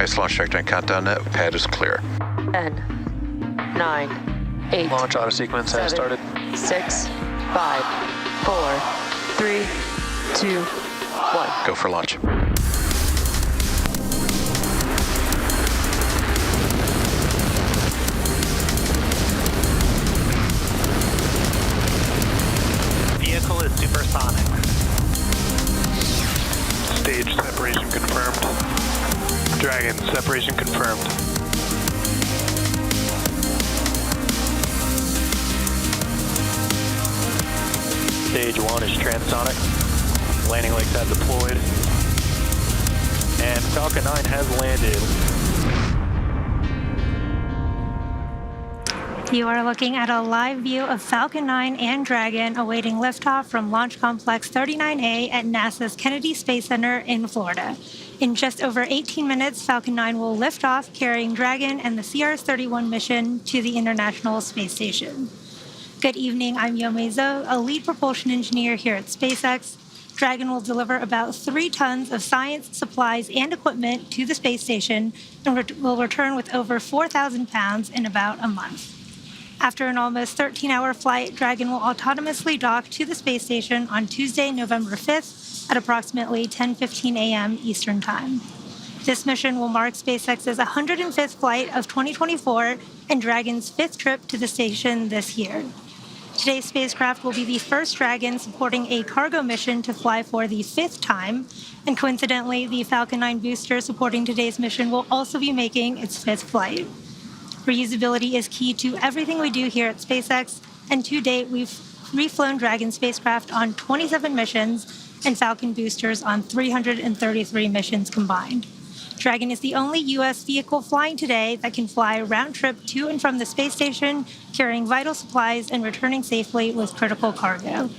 Nice launch trajectory and countdown net. Pad is clear. 10, 9, 8. Launch auto sequence has started. 6, 5, 4, 3, 2, 1. Go for launch. Vehicle is supersonic. Stage separation confirmed. Dragon, separation confirmed. Stage 1 is transonic. Landing legs have deployed. And Falcon 9 has landed. You are looking at a live view of Falcon 9 and Dragon awaiting liftoff from Launch Complex 39A at NASA's Kennedy Space Center in Florida. In just over 18 minutes, Falcon 9 will lift off carrying Dragon and the CRS-31 mission to the International Space Station. Good evening, I'm Yomei Zhou, a lead propulsion engineer here at SpaceX. Dragon will deliver about 3 tons of science, supplies, and equipment to the space station and will return with over 4,000 pounds in about a month. After an almost 13-hour flight, Dragon will autonomously dock to the space station on Tuesday, November 5th at approximately 10:15 a.m. Eastern Time. This mission will mark SpaceX's 105th flight of 2024 and Dragon's 5th trip to the station this year. Today's spacecraft will be the first Dragon supporting a cargo mission to fly for the 5th time, and coincidentally, the Falcon 9 booster supporting today's mission will also be making its 5th flight. Reusability is key to everything we do here at SpaceX, and to date, we've reflown Dragon spacecraft on 27 missions and Falcon boosters on 333 missions combined. Dragon is the only U.S. vehicle flying today that can fly round trip to and from the space station, carrying vital supplies and returning safely with critical cargo.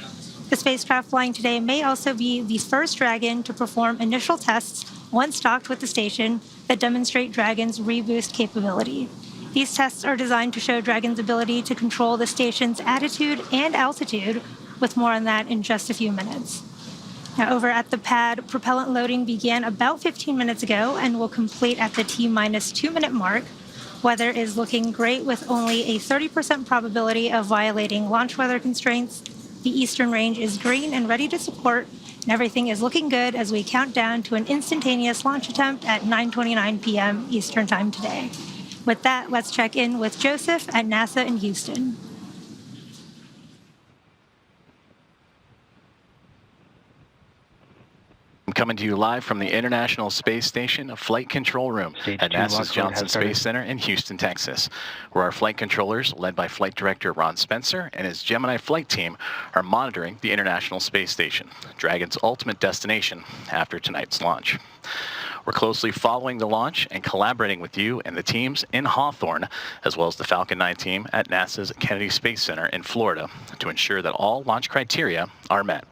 The spacecraft flying today may also be the first Dragon to perform initial tests once docked with the station that demonstrate Dragon's reboost capability. These tests are designed to show Dragon's ability to control the station's attitude and altitude, with more on that in just a few minutes. Now, over at the pad, propellant loading began about 15 minutes ago and will complete at the T-minus 2-minute mark. Weather is looking great with only a 30% probability of violating launch weather constraints. The eastern range is green and ready to support, and everything is looking good as we count down to an instantaneous launch attempt at 9:29 p.m. Eastern Time today. With that, let's check in with Joseph at NASA in Houston. I'm coming to you live from the International Space Station Flight Control Room at NASA's Johnson Space Center in Houston, Texas, where our flight controllers, led by Flight Director Ron Spencer and his Gemini flight team, are monitoring the International Space Station, Dragon's ultimate destination after tonight's launch. We're closely following the launch and collaborating with you and the teams in Hawthorne, as well as the Falcon 9 team at NASA's Kennedy Space Center in Florida, to ensure that all launch criteria are met.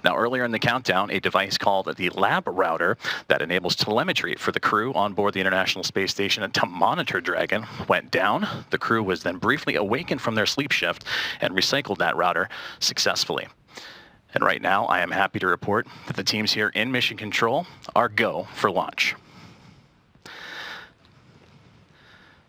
Now, earlier in the countdown, a device called the Lab Router that enables telemetry for the crew on board the International Space Station to monitor Dragon went down. The crew was then briefly awakened from their sleep shift and recycled that router successfully. And right now, I am happy to report that the teams here in Mission Control are go for launch.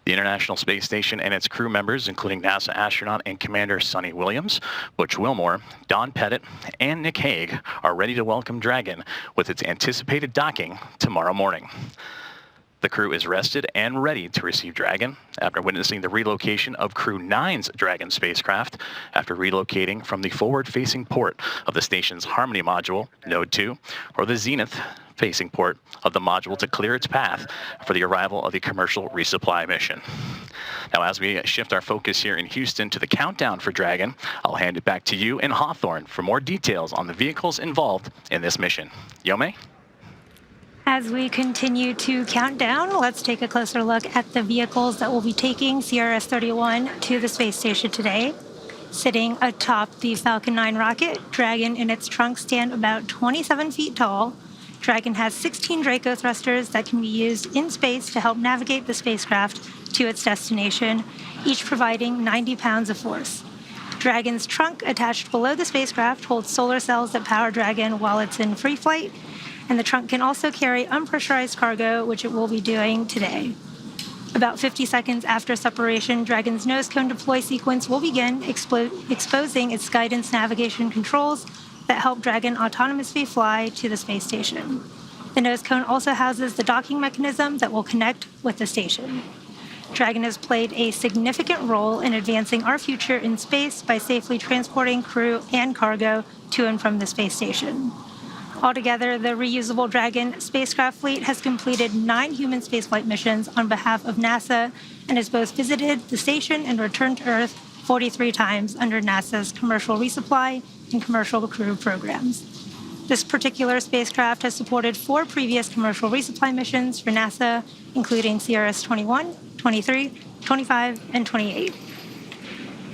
The International Space Station and its crew members, including NASA astronaut and Commander Sonny Williams, Butch Wilmore, Don Pettit, and Nick Hague, are ready to welcome Dragon with its anticipated docking tomorrow morning. The crew is rested and ready to receive Dragon after witnessing the relocation of Crew 9's Dragon spacecraft after relocating from the forward-facing port of the station's Harmony module, Node 2, or the zenith-facing port of the module to clear its path for the arrival of the commercial resupply mission. Now, as we shift our focus here in Houston to the countdown for Dragon, I'll hand it back to you in Hawthorne for more details on the vehicles involved in this mission. Yomei? As we continue to count down, let's take a closer look at the vehicles that will be taking CRS-31 to the space station today. Sitting atop the Falcon 9 rocket, Dragon in its trunk stand about 27 feet tall. Dragon has 16 Draco thrusters that can be used in space to help navigate the spacecraft to its destination, each providing 90 pounds of force. Dragon's trunk attached below the spacecraft holds solar cells that power Dragon while it's in free flight. And the trunk can also carry unpressurized cargo, which it will be doing today. About 50 seconds after separation, Dragon's nose cone deploy sequence will begin exposing its guidance navigation controls that help Dragon autonomously fly to the space station. The nose cone also houses the docking mechanism that will connect with the station. Dragon has played a significant role in advancing our future in space by safely transporting crew and cargo to and from the space station. Altogether, the reusable Dragon spacecraft fleet has completed 9 human spaceflight missions on behalf of NASA and has both visited the station and returned to Earth 43 times under NASA's commercial resupply and commercial crew programs. This particular spacecraft has supported 4 previous commercial resupply missions for NASA, including CRS-21, 23, 25, and 28.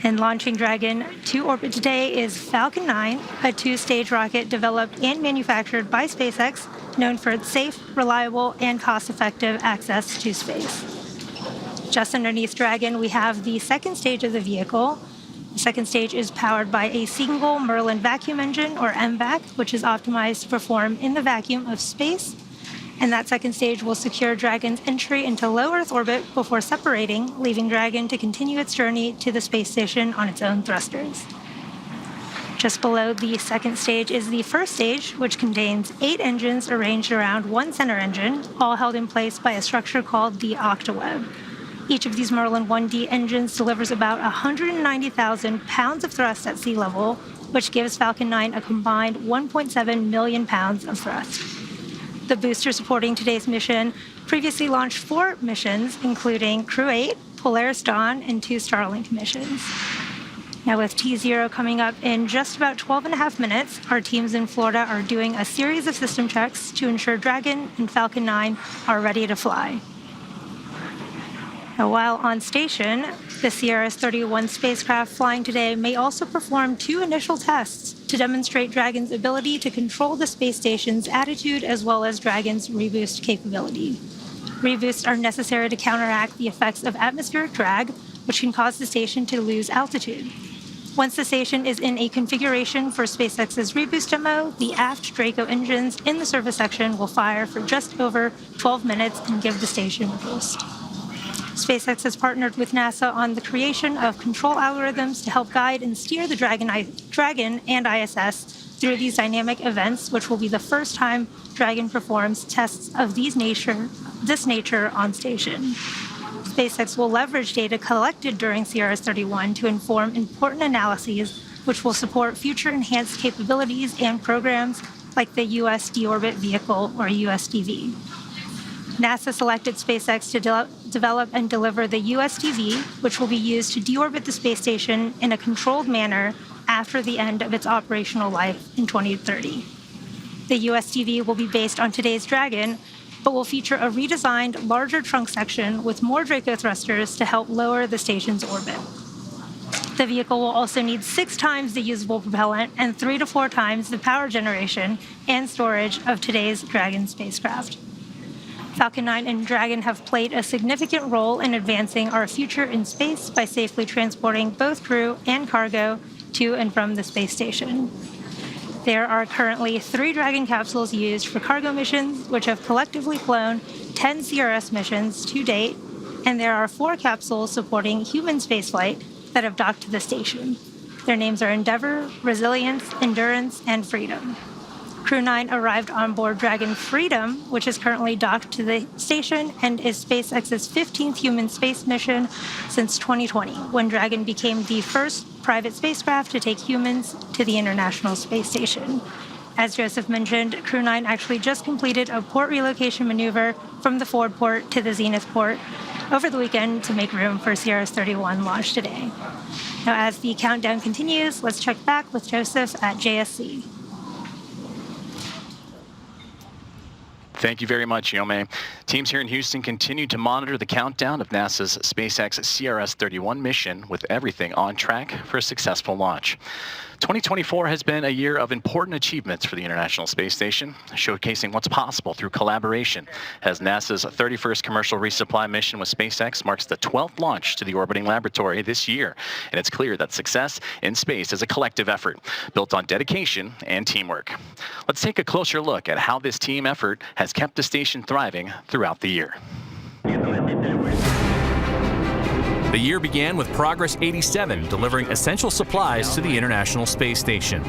And launching Dragon to orbit today is Falcon 9, a 2-stage rocket developed and manufactured by SpaceX, known for its safe, reliable, and cost-effective access to space. Just underneath Dragon, we have the second stage of the vehicle. The second stage is powered by a single Merlin vacuum engine, or MVac, which is optimized to perform in the vacuum of space. And that second stage will secure Dragon's entry into low Earth orbit before separating, leaving Dragon to continue its journey to the space station on its own thrusters. Just below the second stage is the first stage, which contains 8 engines arranged around one center engine, all held in place by a structure called the octaweb. Each of these Merlin 1D engines delivers about 190,000 pounds of thrust at sea level, which gives Falcon 9 a combined 1.7 million pounds of thrust. The booster supporting today's mission previously launched 4 missions, including Crew 8, Polaris Dawn, and 2 Starlink missions. Now, with T0 coming up in just about 12 and a half minutes, our teams in Florida are doing a series of system checks to ensure Dragon and Falcon 9 are ready to fly. Now, while on station, the CRS-31 spacecraft flying today may also perform 2 initial tests to demonstrate Dragon's ability to control the space station's attitude as well as Dragon's reboost capability. Reboosts are necessary to counteract the effects of atmospheric drag, which can cause the station to lose altitude. Once the station is in a configuration for SpaceX's reboost demo, the aft Draco engines in the service section will fire for just over 12 minutes and give the station a boost. SpaceX has partnered with NASA on the creation of control algorithms to help guide and steer the Dragon and ISS through these dynamic events, which will be the first time Dragon performs tests of this nature on station. SpaceX will leverage data collected during CRS-31 to inform important analyses, which will support future enhanced capabilities and programs like the U.S. Deorbit Vehicle, or USDV. NASA selected SpaceX to develop and deliver the USDV, which will be used to deorbit the space station in a controlled manner after the end of its operational life in 2030. The USDV will be based on today's Dragon, but will feature a redesigned, larger trunk section with more Draco thrusters to help lower the station's orbit. The vehicle will also need 6 times the usable propellant and 3 to 4 times the power generation and storage of today's Dragon spacecraft. Falcon 9 and Dragon have played a significant role in advancing our future in space by safely transporting both crew and cargo to and from the space station. There are currently 3 Dragon capsules used for cargo missions, which have collectively flown 10 CRS missions to date, and there are 4 capsules supporting human spaceflight that have docked to the station. Their names are Endeavour, Resilience, Endurance, and Freedom. Crew 9 arrived on board Dragon Freedom, which is currently docked to the station and is SpaceX's 15th human space mission since 2020, when Dragon became the first private spacecraft to take humans to the International Space Station. As Joseph mentioned, Crew 9 actually just completed a port relocation maneuver from the forward port to the zenith port over the weekend to make room for CRS-31 launch today. Now, as the countdown continues, let's check back with Joseph at JSC. Thank you very much, Yome. Teams here in Houston continue to monitor the countdown of NASA's SpaceX CRS-31 mission with everything on track for a successful launch. 2024 has been a year of important achievements for the International Space Station, showcasing what's possible through collaboration, as NASA's 31st commercial resupply mission with SpaceX marks the 12th launch to the orbiting laboratory this year. And it's clear that success in space is a collective effort, built on dedication and teamwork. Let's take a closer look at how this team effort has kept the station thriving throughout the year. The year began with Progress 87 delivering essential supplies to the International Space Station.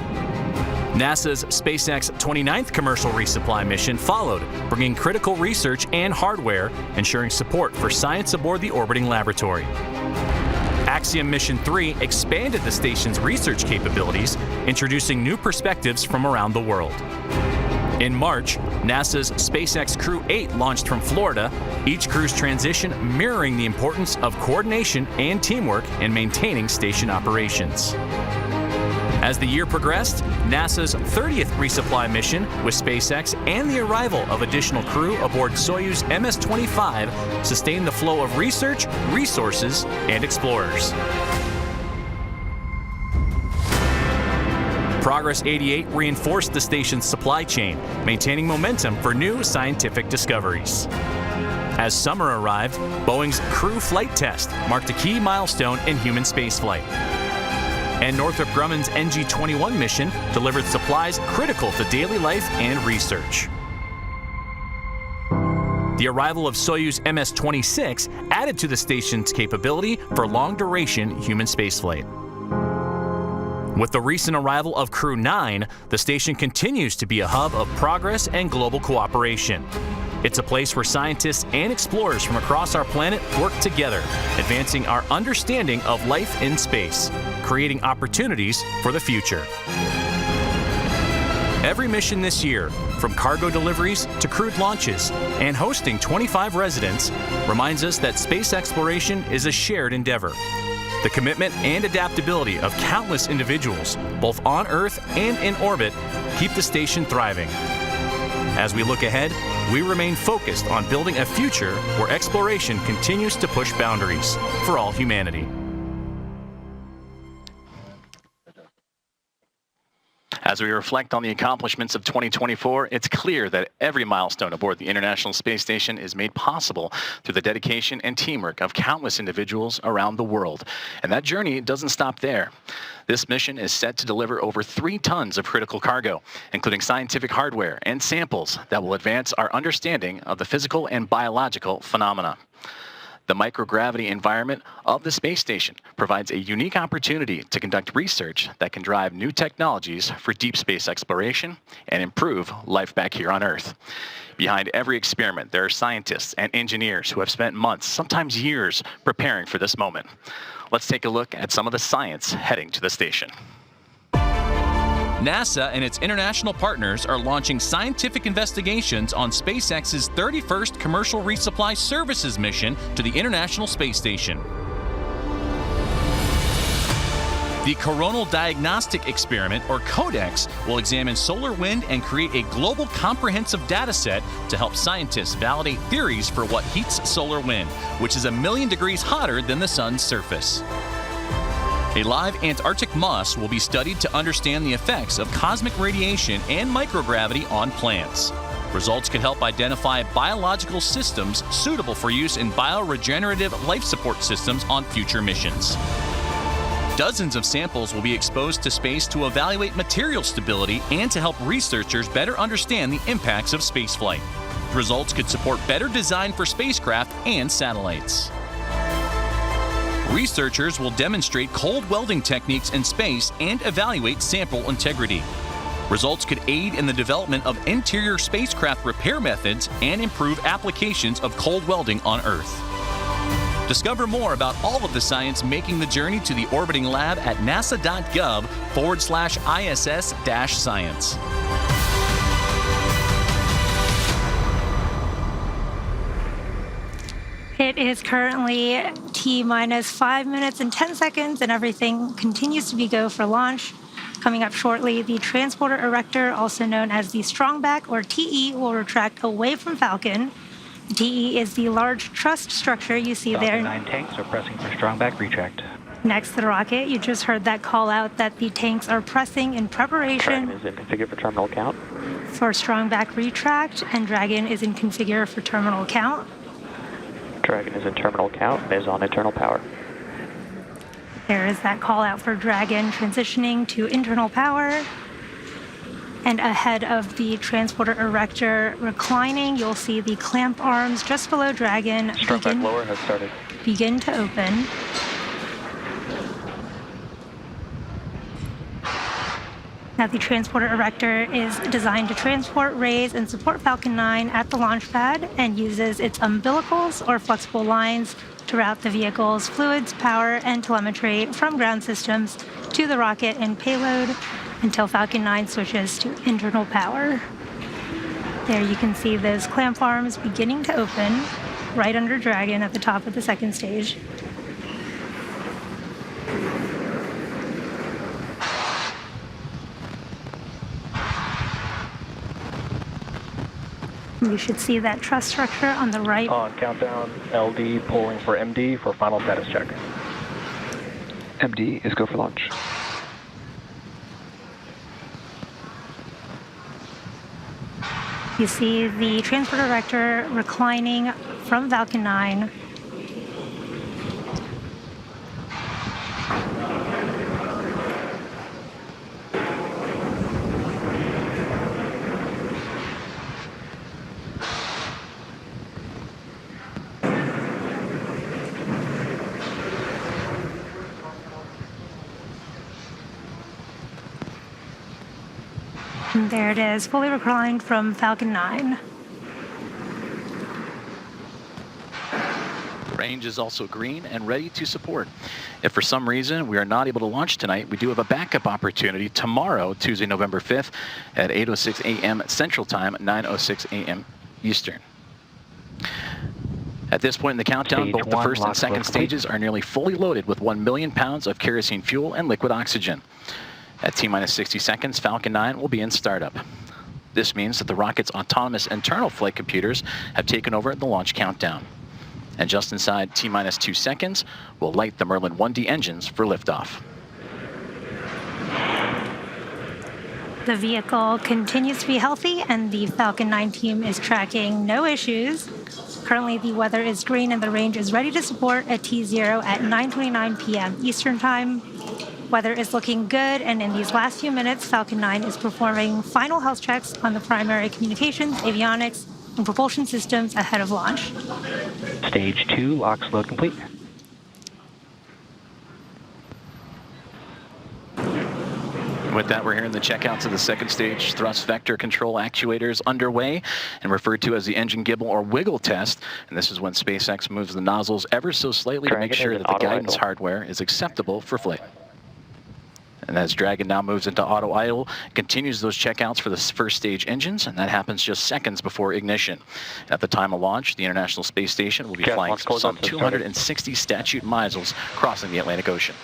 NASA's SpaceX 29th commercial resupply mission followed, bringing critical research and hardware, ensuring support for science aboard the orbiting laboratory. Axiom Mission 3 expanded the station's research capabilities, introducing new perspectives from around the world. In March, NASA's SpaceX Crew 8 launched from Florida, each crew's transition mirroring the importance of coordination and teamwork in maintaining station operations. As the year progressed, NASA's 30th resupply mission with SpaceX and the arrival of additional crew aboard Soyuz MS-25 sustained the flow of research, resources, and explorers. Progress 88 reinforced the station's supply chain, maintaining momentum for new scientific discoveries. As summer arrived, Boeing's Crew Flight Test marked a key milestone in human spaceflight. And Northrop Grumman's NG-21 mission delivered supplies critical to daily life and research. The arrival of Soyuz MS-26 added to the station's capability for long-duration human spaceflight. With the recent arrival of Crew 9, the station continues to be a hub of progress and global cooperation. It's a place where scientists and explorers from across our planet work together, advancing our understanding of life in space, creating opportunities for the future. Every mission this year, from cargo deliveries to crewed launches and hosting 25 residents, reminds us that space exploration is a shared endeavor. The commitment and adaptability of countless individuals, both on Earth and in orbit, keep the station thriving. As we look ahead, we remain focused on building a future where exploration continues to push boundaries for all humanity. As we reflect on the accomplishments of 2024, it's clear that every milestone aboard the International Space Station is made possible through the dedication and teamwork of countless individuals around the world. And that journey doesn't stop there. This mission is set to deliver over 3 tons of critical cargo, including scientific hardware and samples that will advance our understanding of the physical and biological phenomena. The microgravity environment of the space station provides a unique opportunity to conduct research that can drive new technologies for deep space exploration and improve life back here on Earth. Behind every experiment, there are scientists and engineers who have spent months, sometimes years, preparing for this moment. Let's take a look at some of the science heading to the station. NASA and its international partners are launching scientific investigations on SpaceX's 31st commercial resupply services mission to the International Space Station. The Coronal Diagnostic Experiment, or CODEX, will examine solar wind and create a global comprehensive data set to help scientists validate theories for what heats solar wind, which is 1 million degrees hotter than the sun's surface. A live Antarctic moss will be studied to understand the effects of cosmic radiation and microgravity on plants. Results could help identify biological systems suitable for use in bioregenerative life support systems on future missions. Dozens of samples will be exposed to space to evaluate material stability and to help researchers better understand the impacts of spaceflight. Results could support better design for spacecraft and satellites. Researchers will demonstrate cold welding techniques in space and evaluate sample integrity. Results could aid in the development of interior spacecraft repair methods and improve applications of cold welding on Earth. Discover more about all of the science making the journey to the orbiting lab at nasa.gov/ISS-science. It is currently T-minus 5 minutes and 10 seconds, and everything continues to be go for launch. Coming up shortly, the transporter erector, also known as the strongback or TE, will retract away from Falcon. The TE is the large truss structure you see there. Falcon 9 tanks are pressing for strongback retract. Next to the rocket, you just heard that call out that the tanks are pressing in preparation. Dragon is in configure for terminal count. For strongback retract, and Dragon is in configure for terminal count. Dragon is in terminal count and is on internal power. There is that call out for Dragon transitioning to internal power. And ahead of the transporter erector reclining, you'll see the clamp arms just below Dragon Strongback lower has started. begin to open. Now, the transporter erector is designed to transport, raise, and support Falcon 9 at the launch pad and uses its umbilicals or flexible lines to route the vehicle's fluids, power, and telemetry from ground systems to the rocket and payload until Falcon 9 switches to internal power. There you can see those clamp arms beginning to open right under Dragon at the top of the second stage. You should see that truss structure on the right. On countdown, LD pulling for MD for final status check. MD is go for launch. You see the transporter erector reclining from Falcon 9. And there it is, fully reclined from Falcon 9. Range is also green and ready to support. If for some reason we are not able to launch tonight, we do have a backup opportunity tomorrow, Tuesday, November 5th at 8:06 a.m. Central Time, 9:06 a.m. Eastern. At this point in the countdown, both the first and second stages are nearly fully loaded with 1 million pounds of kerosene fuel and liquid oxygen. At T-minus 60 seconds, Falcon 9 will be in startup. This means that the rocket's autonomous internal flight computers have taken over the launch countdown. And just inside T-minus 2 seconds, we'll light the Merlin 1D engines for liftoff. The vehicle continues to be healthy, and the Falcon 9 team is tracking no issues. Currently, the weather is green, and the range is ready to support at T0 at 9:29 p.m. Eastern Time. Weather is looking good, and in these last few minutes, Falcon 9 is performing final health checks on the primary communications, avionics, and propulsion systems ahead of launch. Stage 2, locks load complete. And with that, we're hearing the checkouts of the second stage thrust vector control actuators underway and referred to as the engine gibble or wiggle test. And this is when SpaceX moves the nozzles ever so slightly to make sure that the guidance hardware is acceptable for flight. And as Dragon now moves into auto idle, continues those checkouts for the first stage engines, and that happens just seconds before ignition. At the time of launch, the International Space Station will be flying some 260 statute miles crossing the Atlantic Ocean.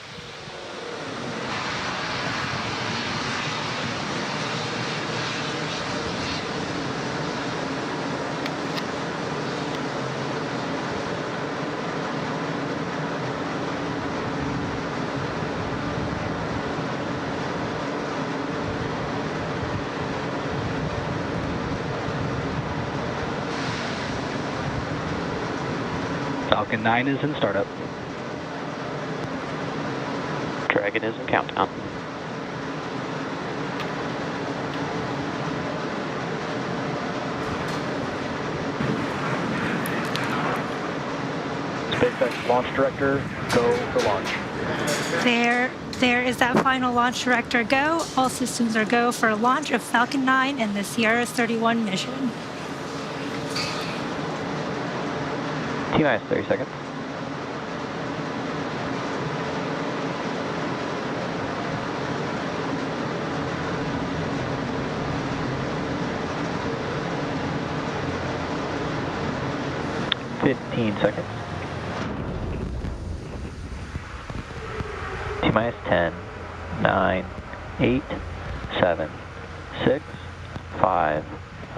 Falcon 9 is in startup. Dragon is in countdown. SpaceX launch director, go for launch. There is that final launch director go. All systems are go for launch of Falcon 9 and the Sierra-31 mission. T-minus 30 seconds. Seconds. T-minus 10, 9, 8, 7, 6, 5,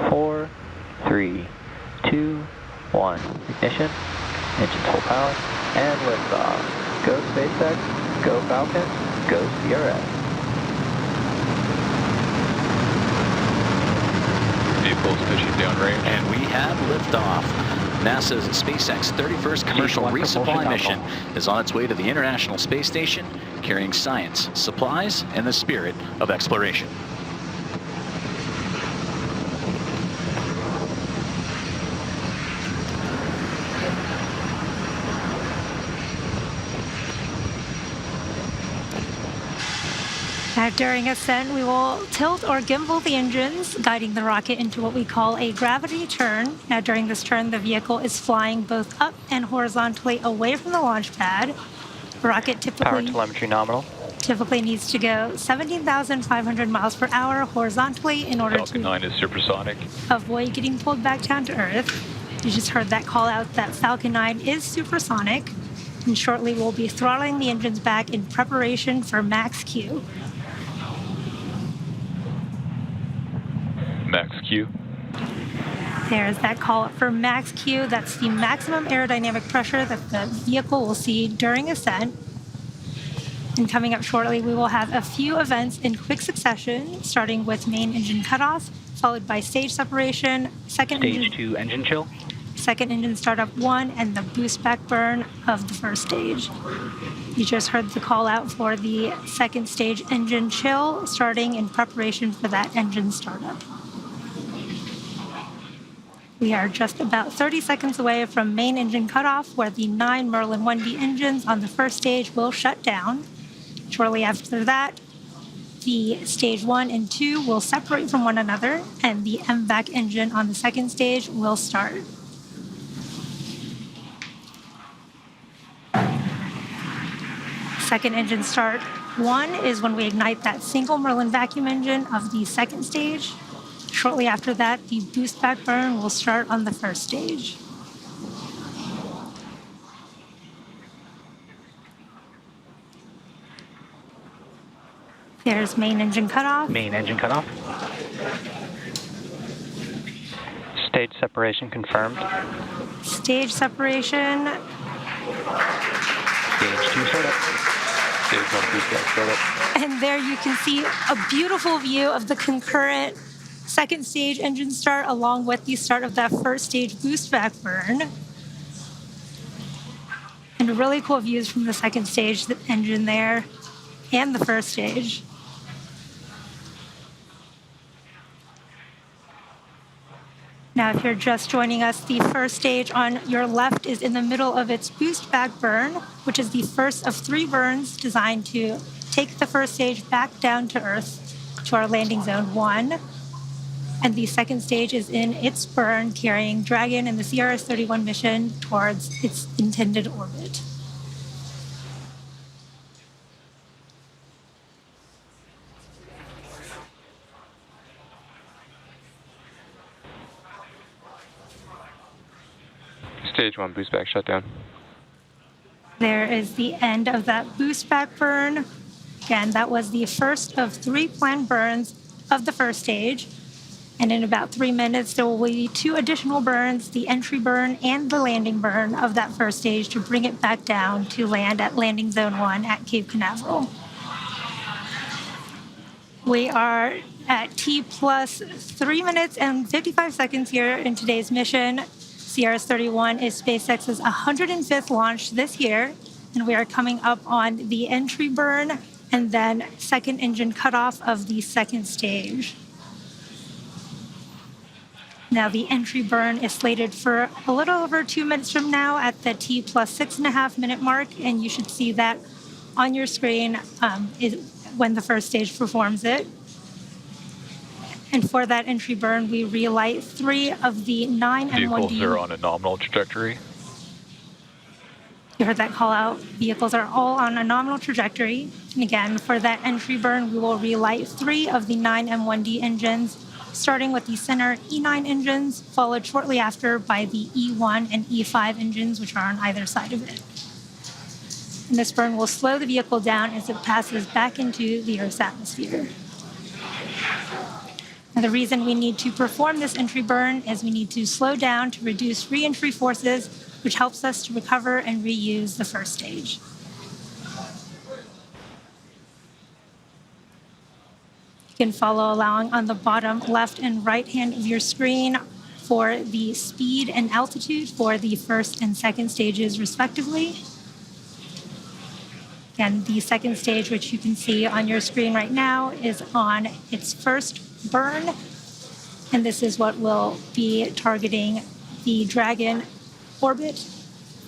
4, 3, 2, 1. Ignition, engines full power, and liftoff. Go SpaceX, go Falcon, go CRS. Vehicles pushing downrange. And we have liftoff. NASA's SpaceX 31st commercial resupply mission is on its way to the International Space Station, carrying science, supplies, and the spirit of exploration. Now, during ascent, we will tilt or gimbal the engines, guiding the rocket into what we call a gravity turn. Now, during this turn, the vehicle is flying both up and horizontally away from the launch pad. The rocket Power telemetry nominal. typically needs to go 17,500 miles per hour horizontally in order Falcon to 9 is supersonic. avoid getting pulled back down to Earth. You just heard that call out that Falcon 9 is supersonic, and shortly we'll be throttling the engines back in preparation for max Q. Max Q. There's that call up for max Q. That's the maximum aerodynamic pressure that the vehicle will see during ascent. And coming up shortly, we will have a few events in quick succession, starting with main engine cutoff, followed by stage separation, Stage 2 engine chill. second engine startup 1, and the boost back burn of the first stage. You just heard the call out for the second stage engine chill, starting in preparation for that engine startup. We are just about 30 seconds away from main engine cutoff, where the 9 Merlin 1D engines on the first stage will shut down. Shortly after that, the stage 1 and 2 will separate from one another, and the MVAC engine on the second stage will start. Second engine start 1 is when we ignite that single Merlin vacuum engine of the second stage. Shortly after that, the boost back burn will start on the first stage. There's main engine cutoff. Main engine cutoff. Stage separation confirmed. Stage separation. Stage 2 startup. Stage 1 boost back startup. And there you can see a beautiful view of the concurrent second stage engine start along with the start of that first stage boost back burn. And really cool views from the second stage engine there and the first stage. Now, if you're just joining us, the first stage on your left is in the middle of its boost back burn, which is the first of 3 burns designed to take the first stage back down to Earth to our landing zone 1. And the second stage is in its burn, carrying Dragon and the CRS-31 mission towards its intended orbit. Stage 1 boost back shutdown. There is the end of that boost back burn. Again, that was the first of 3 planned burns of the first stage. And in about 3 minutes, there will be 2 additional burns, the entry burn and the landing burn of that first stage, to bring it back down to land at landing zone 1 at Cape Canaveral. We are at T plus 3 minutes and 55 seconds here in today's mission. CRS-31 is SpaceX's 105th launch this year, and we are coming up on the entry burn and then second engine cutoff of the second stage. Now, the entry burn is slated for a little over 2 minutes from now at the T plus 6.5 minute mark, and you should see that on your screen when the first stage performs it. And for that entry burn, we relight 3 of the 9 Vehicles M1D. are on a nominal trajectory. You heard that call out. Vehicles are all on a nominal trajectory. And again, for that entry burn, we will relight 3 of the 9 M1D engines, starting with the center E9 engines, followed shortly after by the E1 and E5 engines, which are on either side of it. And this burn will slow the vehicle down as it passes back into the Earth's atmosphere. And the reason we need to perform this entry burn is we need to slow down to reduce re-entry forces, which helps us to recover and reuse the first stage. You can follow along on the bottom left and right hand of your screen for the speed and altitude for the first and second stages, respectively. Again, the second stage, which you can see on your screen right now, is on its first burn. And this is what will be targeting the Dragon orbit,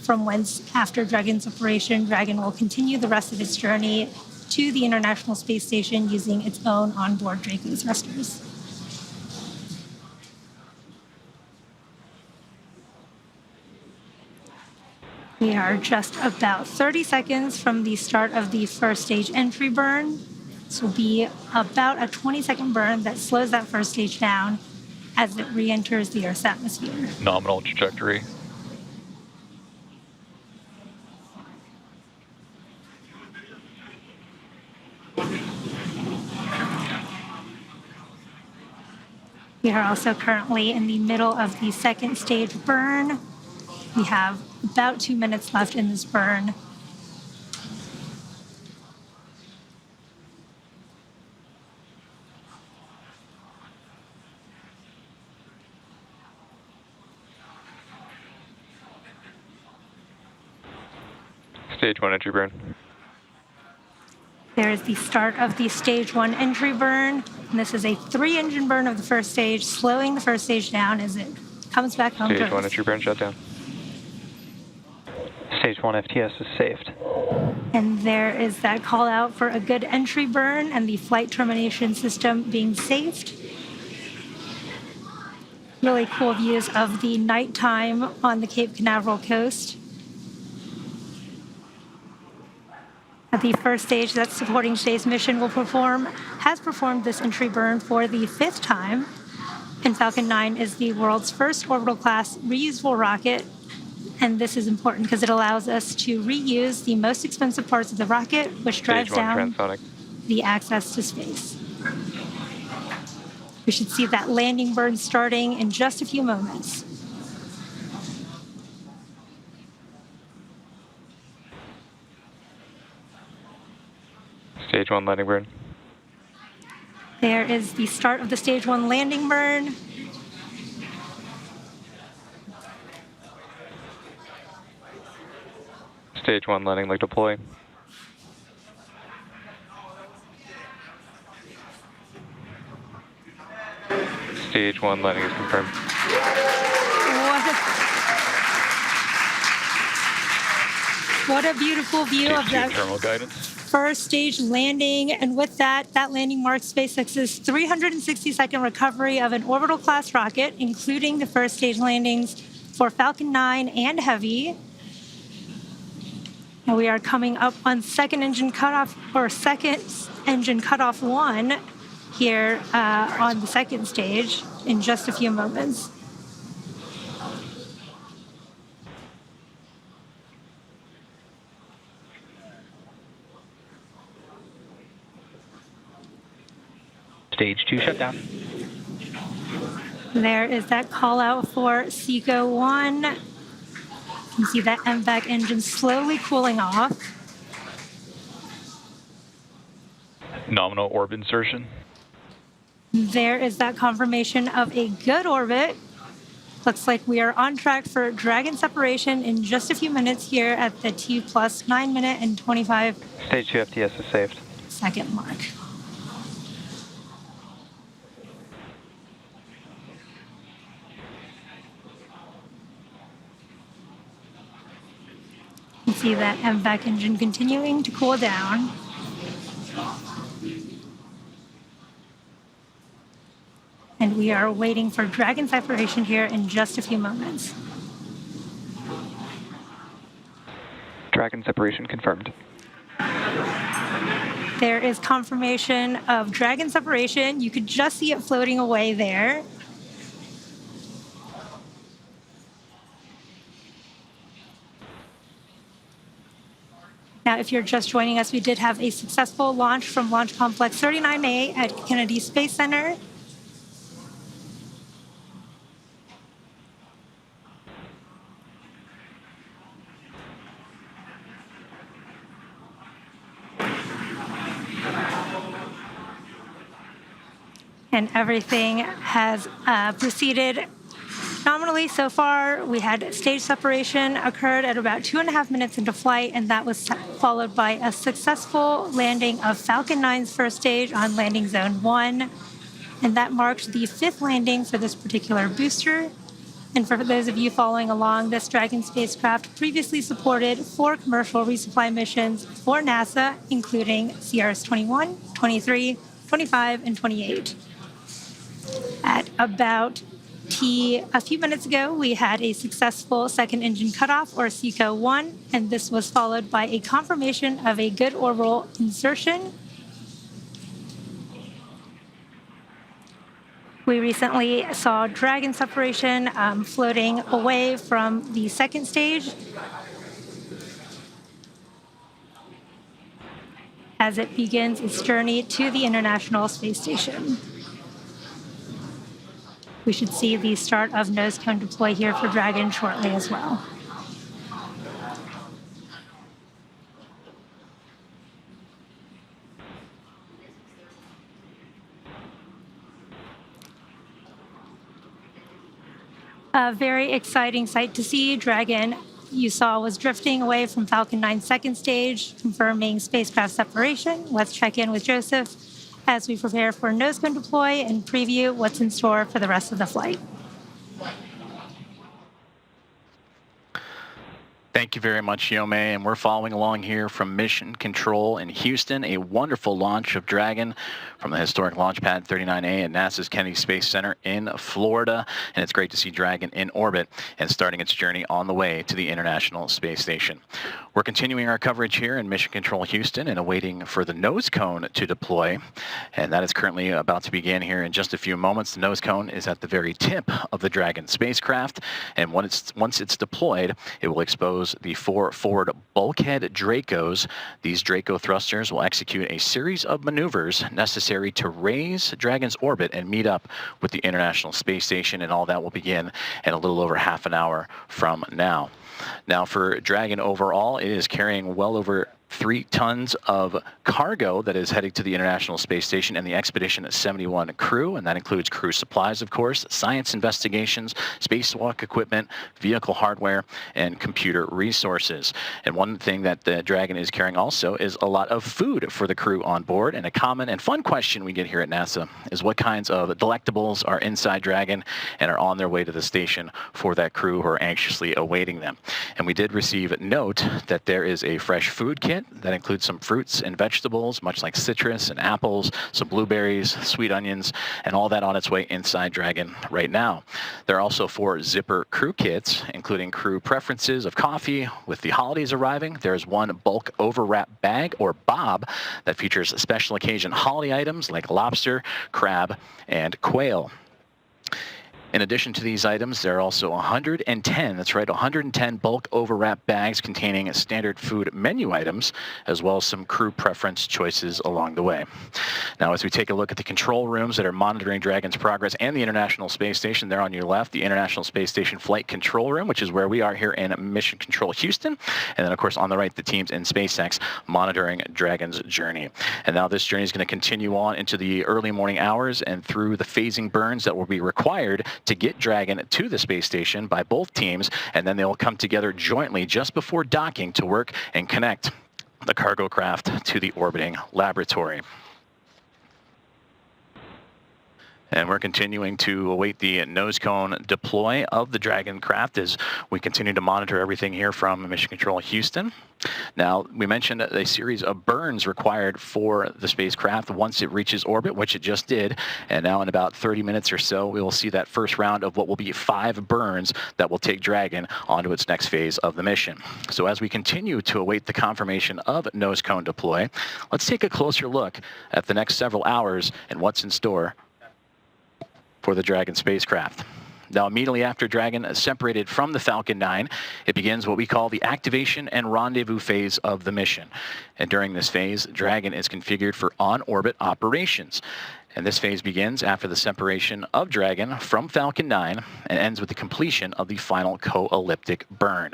from whence, after Dragon's separation, Dragon will continue the rest of its journey to the International Space Station using its own onboard Draco thrusters. We are just about 30 seconds from the start of the first stage entry burn. This will be about a 20-second burn that slows that first stage down as it re-enters the Earth's atmosphere. Nominal trajectory. We are also currently in the middle of the second stage burn. We have about 2 minutes left in this burn. Stage 1 entry burn. There is the start of the stage 1 entry burn. And this is a 3-engine burn of the first stage, slowing the first stage down as it comes back home to Stage 1 Earth. entry burn shutdown. Stage 1 FTS is saved. And there is that call out for a good entry burn and the flight termination system being saved. Really cool views of the nighttime on the Cape Canaveral coast. The first stage that supporting today's mission has performed this entry burn for the 5th time. And Falcon 9 is the world's first orbital class reusable rocket. And this is important because it allows us to reuse the most expensive parts of the rocket, which drives down the access to space. We should see that landing burn starting in just a few moments. Stage 1 landing burn. There is the start of the stage 1 landing burn. Stage 1 landing leg deploy. Stage 1 landing is confirmed. What a beautiful view Stage of 2 that terminal guidance. first stage landing. And with that, that landing marks SpaceX's 360-second recovery of an orbital class rocket, including the first stage landings for Falcon 9 and Heavy. And we are coming up on second engine cutoff 1 here on the second stage in just a few moments. Stage 2 shutdown. There is that call out for SECO 1. You can see that MVAC engine slowly cooling off. Nominal orb insertion. There is that confirmation of a good orbit. Looks like we are on track for Dragon separation in just a few minutes here at the T plus 9 minute and 25 Stage 2 FTS is saved. second mark. You can see that MVAC engine continuing to cool down. And we are waiting for Dragon separation here in just a few moments. Dragon separation confirmed. There is confirmation of Dragon separation. You could just see it floating away there. Now, if you're just joining us, we did have a successful launch from Launch Complex 39A at Kennedy Space Center. And everything has proceeded nominally so far. We had stage separation occurred at about 2.5 minutes into flight, and that was followed by a successful landing of Falcon 9's first stage on landing zone 1. And that marked the 5th landing for this particular booster. And for those of you following along, this Dragon spacecraft previously supported 4 commercial resupply missions for NASA, including CRS 21, 23, 25, and 28. At about a few minutes ago, we had a successful second engine cutoff, or SECO-1, and this was followed by a confirmation of a good orbital insertion. We recently saw Dragon separation floating away from the second stage as it begins its journey to the International Space Station. We should see the start of nose cone deploy here for Dragon shortly as well. A very exciting sight to see. Dragon, you saw, was drifting away from Falcon 9's second stage, confirming spacecraft separation. Let's check in with Joseph as we prepare for nose cone deploy and preview what's in store for the rest of the flight. Thank you very much, Yome, and we're following along here from Mission Control in Houston, a wonderful launch of Dragon from the historic launch pad 39A at NASA's Kennedy Space Center in Florida, and it's great to see Dragon in orbit and starting its journey on the way to the International Space Station. We're continuing our coverage here in Mission Control Houston and awaiting for the nose cone to deploy, and that is currently about to begin here in just a few moments. The nose cone is at the very tip of the Dragon spacecraft, and once it's deployed, it will expose the 4 forward bulkhead Dracos. These Draco thrusters will execute a series of maneuvers necessary to raise Dragon's orbit and meet up with the International Space Station, and all that will begin in a little over half an hour from now. Now, for Dragon overall, it is carrying well over 3 tons of cargo that is heading to the International Space Station and the Expedition 71 crew, and that includes crew supplies, of course, science investigations, spacewalk equipment, vehicle hardware, and computer resources. And one thing that the Dragon is carrying also is a lot of food for the crew on board, and a common and fun question we get here at NASA is what kinds of delectables are inside Dragon and are on their way to the station for that crew who are anxiously awaiting them. And we did receive note that there is a fresh food kit that includes some fruits and vegetables, much like citrus and apples, some blueberries, sweet onions, and all that on its way inside Dragon right now. There are also 4 zipper crew kits, including crew preferences of coffee. With the holidays arriving, there's 1 bulk overwrap bag, or bob, that features special occasion holiday items like lobster, crab, and quail. In addition to these items, there are also 110, that's right, 110 bulk overwrap bags containing standard food menu items, as well as some crew preference choices along the way. Now, as we take a look at the control rooms that are monitoring Dragon's progress and the International Space Station, there on your left, the International Space Station Flight Control Room, which is where we are here in Mission Control Houston. And then, of course, on the right, the teams in SpaceX monitoring Dragon's journey. And now this journey is going to continue on into the early morning hours and through the phasing burns that will be required to get Dragon to the space station by both teams, and then they'll come together jointly just before docking to work and connect the cargo craft to the orbiting laboratory. And we're continuing to await the nose cone deploy of the Dragon craft as we continue to monitor everything here from Mission Control Houston. Now, we mentioned a series of burns required for the spacecraft once it reaches orbit, which it just did. And now in about 30 minutes or so, we will see that first round of what will be 5 burns that will take Dragon onto its next phase of the mission. So as we continue to await the confirmation of nose cone deploy, let's take a closer look at the next several hours and what's in store for the Dragon spacecraft. Now, immediately after Dragon is separated from the Falcon 9, it begins what we call the activation and rendezvous phase of the mission. And during this phase, Dragon is configured for on-orbit operations. And this phase begins after the separation of Dragon from Falcon 9 and ends with the completion of the final co-elliptic burn.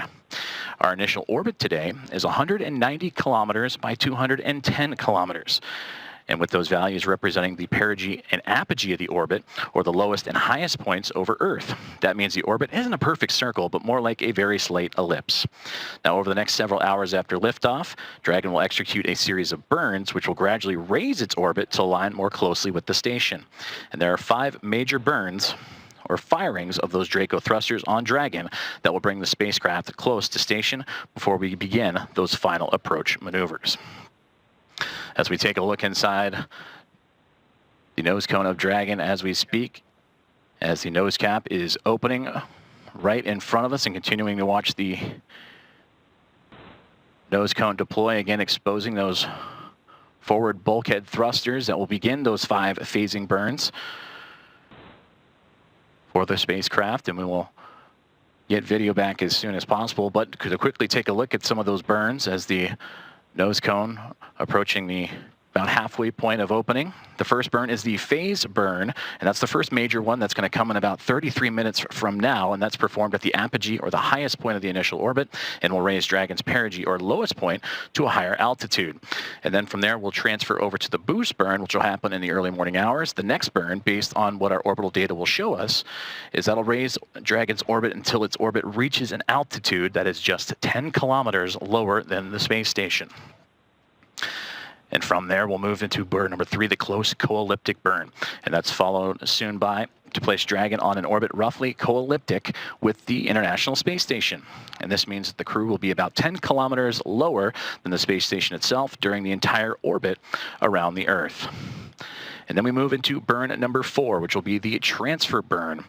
Our initial orbit today is 190 kilometers by 210 kilometers. And with those values representing the perigee and apogee of the orbit, or the lowest and highest points over Earth. That means the orbit isn't a perfect circle, but more like a very slight ellipse. Now, over the next several hours after liftoff, Dragon will execute a series of burns, which will gradually raise its orbit to align more closely with the station. And there are 5 major burns, or firings, of those Draco thrusters on Dragon that will bring the spacecraft close to station before we begin those final approach maneuvers. As we take a look inside the nose cone of Dragon as we speak, as the nose cap is opening right in front of us, and continuing to watch the nose cone deploy, again exposing those forward bulkhead thrusters that will begin those 5 phasing burns for the spacecraft, and we will get video back as soon as possible. But to quickly take a look at some of those burns as the nose cone approaching the about halfway point of opening. The first burn is the phase burn, and that's the first major one that's going to come in about 33 minutes from now, and that's performed at the apogee, or the highest point of the initial orbit, and will raise Dragon's perigee, or lowest point, to a higher altitude. And then from there, we'll transfer over to the boost burn, which will happen in the early morning hours. The next burn, based on what our orbital data will show us, is that'll raise Dragon's orbit until its orbit reaches an altitude that is just 10 kilometers lower than the space station. And from there, we'll move into burn number 3, the close co-elliptic burn. And that's followed soon by to place Dragon on an orbit roughly co-elliptic with the International Space Station. And this means that the crew will be about 10 kilometers lower than the space station itself during the entire orbit around the Earth. And then we move into burn number 4, which will be the transfer burn.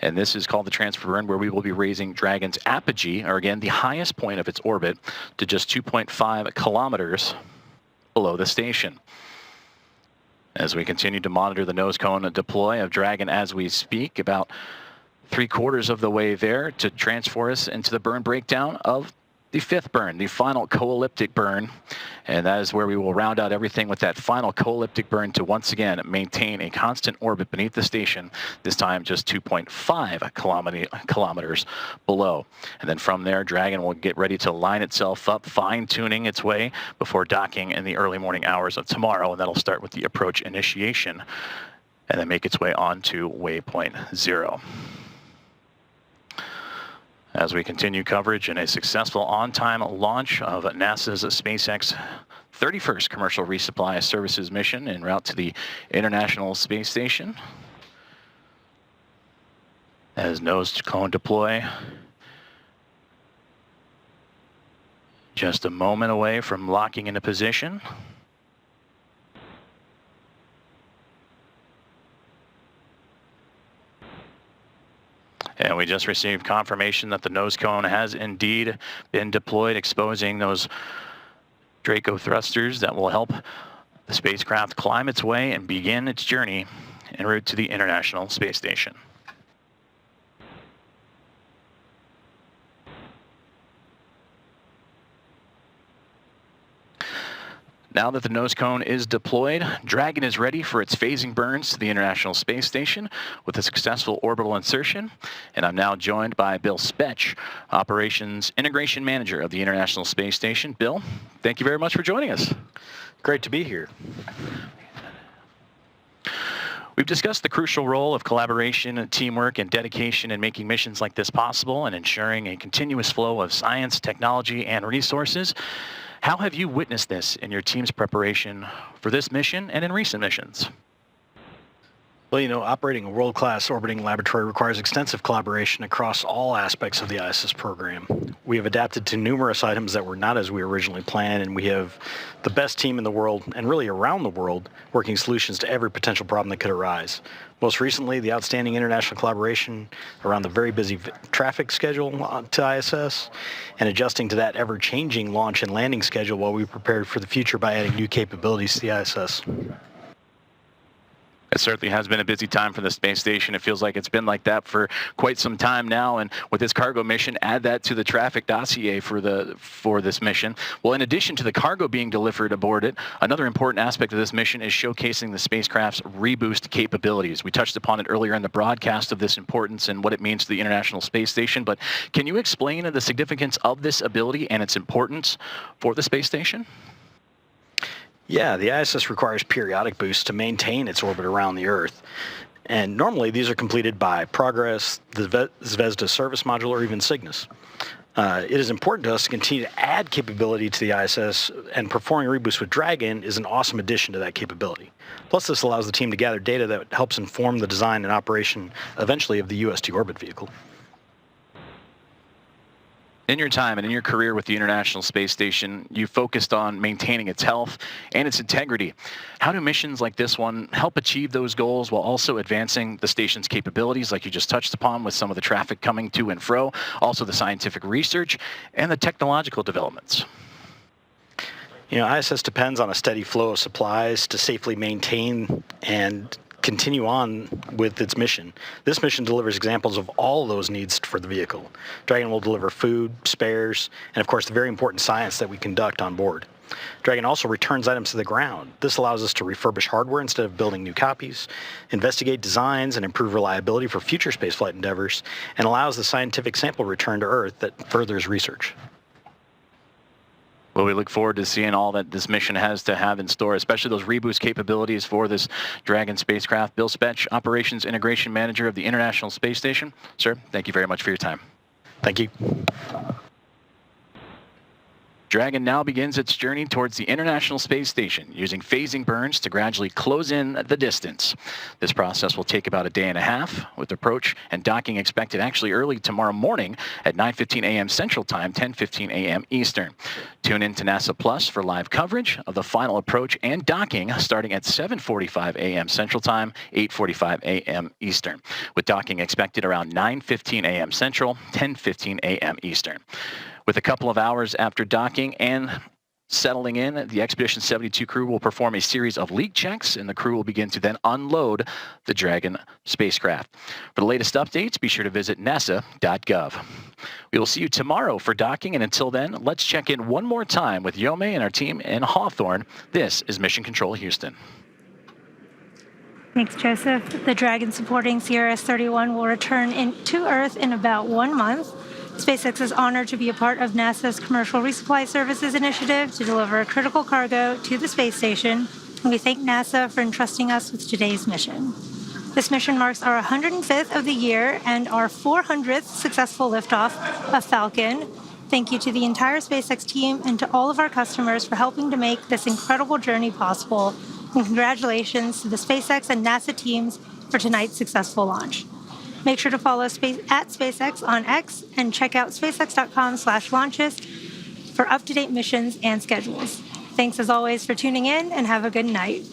And this is called the transfer burn, where we will be raising Dragon's apogee, or again, the highest point of its orbit, to just 2.5 kilometers below the station. As we continue to monitor the nose cone deploy of Dragon as we speak, about 3/4 of the way there to transfer us into the burn breakdown of the 5th burn, the final co-elliptic burn. And that is where we will round out everything with that final co-elliptic burn to once again maintain a constant orbit beneath the station, this time just 2.5 kilometers below. And then from there, Dragon will get ready to line itself up, fine-tuning its way before docking in the early morning hours of tomorrow. And that'll start with the approach initiation and then make its way on to waypoint 0. As we continue coverage in a successful on-time launch of NASA's SpaceX 31st Commercial Resupply Services mission en route to the International Space Station. As nose cone deploy just a moment away from locking into position. And we just received confirmation that the nose cone has indeed been deployed, exposing those Draco thrusters that will help the spacecraft climb its way and begin its journey en route to the International Space Station. Now that the nose cone is deployed, Dragon is ready for its phasing burns to the International Space Station with a successful orbital insertion. And I'm now joined by Bill Spetch, Operations Integration Manager of the International Space Station. Bill, thank you very much for joining us. Great to be here. We've discussed the crucial role of collaboration, teamwork, and dedication in making missions like this possible and ensuring a continuous flow of science, technology, and resources. How have you witnessed this in your team's preparation for this mission and in recent missions? Well, you know, operating a world-class orbiting laboratory requires extensive collaboration across all aspects of the ISS program. We have adapted to numerous items that were not as we originally planned, and we have the best team in the world, and really around the world, working solutions to every potential problem that could arise. Most recently, the outstanding international collaboration around the very busy traffic schedule to ISS, and adjusting to that ever-changing launch and landing schedule while we prepared for the future by adding new capabilities to the ISS. It certainly has been a busy time for the space station. It feels like it's been like that for quite some time now. And with this cargo mission, add that to the traffic dossier for this mission. Well, in addition to the cargo being delivered aboard it, another important aspect of this mission is showcasing the spacecraft's reboost capabilities. We touched upon it earlier in the broadcast of this importance and what it means to the International Space Station. But can you explain the significance of this ability and its importance for the space station? Yeah, the ISS requires periodic boosts to maintain its orbit around the Earth. And normally these are completed by Progress, the Zvezda service module, or even Cygnus. It is important to us to continue to add capability to the ISS, and performing reboost with Dragon is an awesome addition to that capability. Plus, this allows the team to gather data that helps inform the design and operation eventually of the UST orbit vehicle. In your time and in your career with the International Space Station, you focused on maintaining its health and its integrity. How do missions like this one help achieve those goals while also advancing the station's capabilities, like you just touched upon with some of the traffic coming to and fro, also the scientific research and the technological developments? You know, ISS depends on a steady flow of supplies to safely maintain and continue on with its mission. This mission delivers examples of all those needs for the vehicle. Dragon will deliver food, spares, and of course the very important science that we conduct on board. Dragon also returns items to the ground. This allows us to refurbish hardware instead of building new copies, investigate designs and improve reliability for future spaceflight endeavors, and allows the scientific sample return to Earth that furthers research. Well, we look forward to seeing all that this mission has to have in store, especially those reboost capabilities for this Dragon spacecraft. Bill Spetch, Operations Integration Manager of the International Space Station. Sir, thank you very much for your time. Thank you. Dragon now begins its journey towards the International Space Station, using phasing burns to gradually close in the distance. This process will take about a day and a half, with approach and docking expected actually early tomorrow morning at 9:15 a.m. Central Time, 10:15 a.m. Eastern. Tune in to NASA Plus for live coverage of the final approach and docking starting at 7:45 a.m. Central Time, 8:45 a.m. Eastern, with docking expected around 9:15 a.m. Central, 10:15 a.m. Eastern. With a couple of hours after docking and settling in, the Expedition 72 crew will perform a series of leak checks, and the crew will begin to then unload the Dragon spacecraft. For the latest updates, be sure to visit nasa.gov. We will see you tomorrow for docking, and until then, let's check in one more time with Yome and our team in Hawthorne. This is Mission Control Houston. Thanks, Joseph. The Dragon supporting CRS-31 will return to Earth in about 1 month. SpaceX is honored to be a part of NASA's Commercial Resupply Services initiative to deliver critical cargo to the space station, and we thank NASA for entrusting us with today's mission. This mission marks our 105th of the year and our 400th successful liftoff of Falcon. Thank you to the entire SpaceX team and to all of our customers for helping to make this incredible journey possible, and congratulations to the SpaceX and NASA teams for tonight's successful launch. Make sure to follow at SpaceX on X and check out spacex.com/launches for up-to-date missions and schedules. Thanks as always for tuning in, and have a good night.